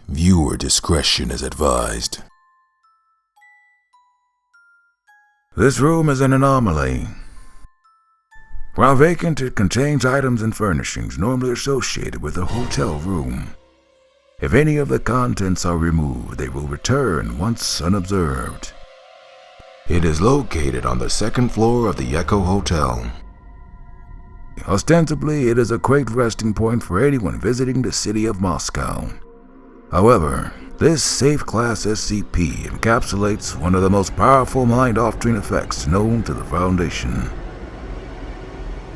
Viewer discretion is advised. This room is an anomaly. While vacant, it contains items and furnishings normally associated with a hotel room. If any of the contents are removed, they will return once unobserved. It is located on the second floor of the Echo Hotel. Ostensibly, it is a great resting point for anyone visiting the city of Moscow. However, this safe-class SCP encapsulates one of the most powerful mind-altering effects known to the Foundation.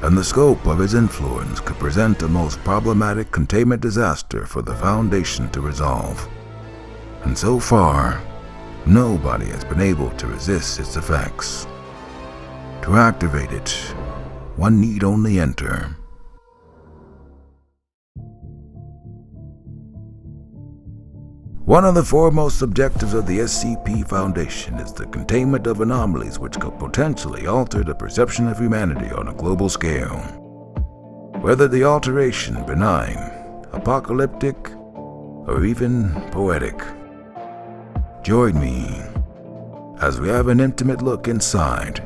And the scope of its influence could present a most problematic containment disaster for the Foundation to resolve. And so far, nobody has been able to resist its effects. To activate it, one need only enter. One of the foremost objectives of the SCP Foundation is the containment of anomalies which could potentially alter the perception of humanity on a global scale. Whether the alteration benign, apocalyptic, or even poetic. Join me as we have an intimate look inside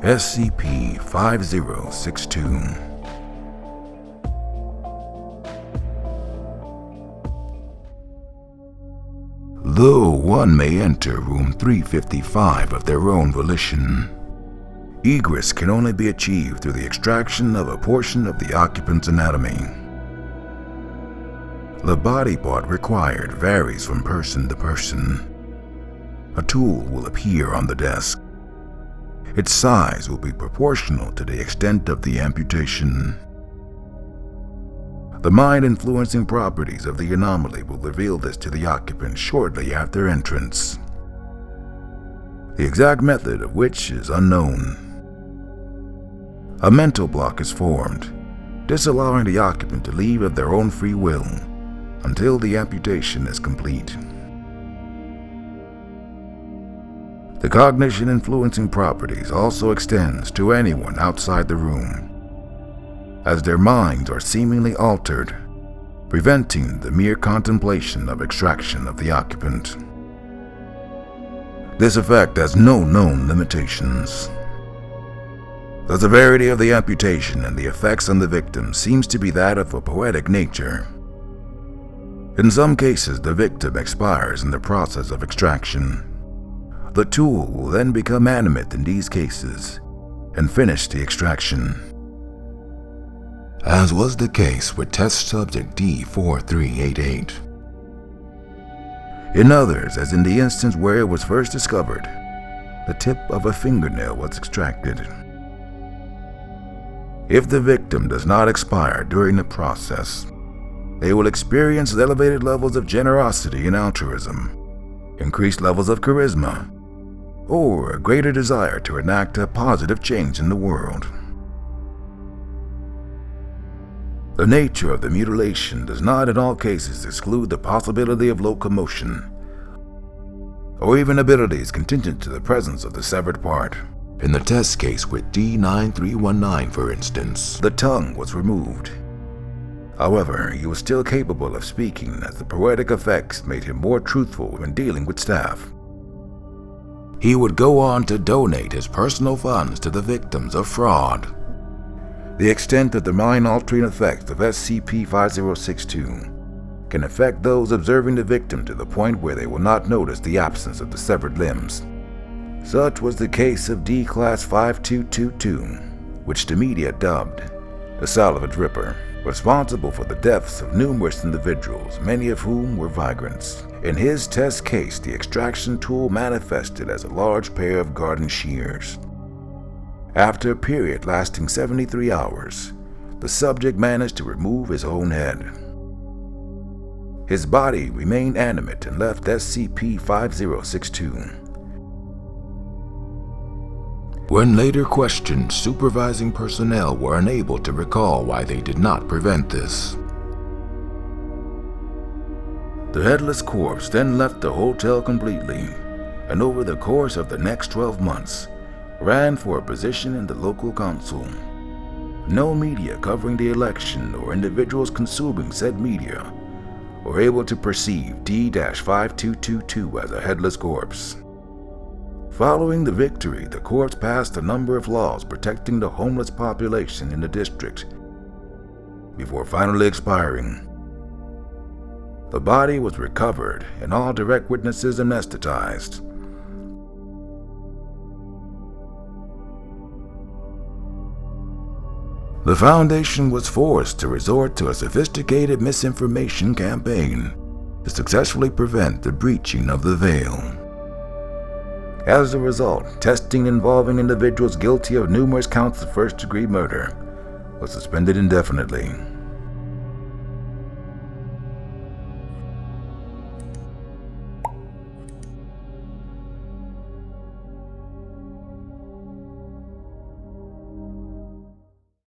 SCP-5062. Though one may enter room 355 of their own volition, egress can only be achieved through the extraction of a portion of the occupant's anatomy. The body part required varies from person to person. A tool will appear on the desk. Its size will be proportional to the extent of the amputation. The mind-influencing properties of the anomaly will reveal this to the occupant shortly after entrance. The exact method of which is unknown. A mental block is formed, disallowing the occupant to leave of their own free will until the amputation is complete. The cognition-influencing properties also extends to anyone outside the room, as their minds are seemingly altered, preventing the mere contemplation of extraction of the occupant. This effect has no known limitations. The severity of the amputation and the effects on the victim seems to be that of a poetic nature. In some cases, the victim expires in the process of extraction. The tool will then become animate in these cases and finish the extraction. As was the case with test subject D4388. In others, as in the instance where it was first discovered, the tip of a fingernail was extracted. If the victim does not expire during the process, they will experience elevated levels of generosity and altruism, increased levels of charisma, or a greater desire to enact a positive change in the world. The nature of the mutilation does not in all cases exclude the possibility of locomotion, or even abilities contingent to the presence of the severed part. In the test case with D9319, for instance, the tongue was removed. However, he was still capable of speaking, as the poetic effects made him more truthful when dealing with staff. He would go on to donate his personal funds to the victims of fraud. The extent of the mind-altering effects of SCP-5062 can affect those observing the victim to the point where they will not notice the absence of the severed limbs. Such was the case of D-Class 5222, which the media dubbed the Salvage Ripper, responsible for the deaths of numerous individuals, many of whom were vagrants. In his test case, the extraction tool manifested as a large pair of garden shears. After a period lasting 73 hours, the subject managed to remove his own head. His body remained animate and left SCP-5062. When later questioned, supervising personnel were unable to recall why they did not prevent this. The headless corpse then left the hotel completely, and over the course of the next 12 months, ran for a position in the local council. No media covering the election or individuals consuming said media were able to perceive D-5222 as a headless corpse. Following the victory, the courts passed a number of laws protecting the homeless population in the district before finally expiring. The body was recovered and all direct witnesses anesthetized. The Foundation was forced to resort to a sophisticated misinformation campaign to successfully prevent the breaching of the veil. As a result, testing involving individuals guilty of numerous counts of first-degree murder was suspended indefinitely.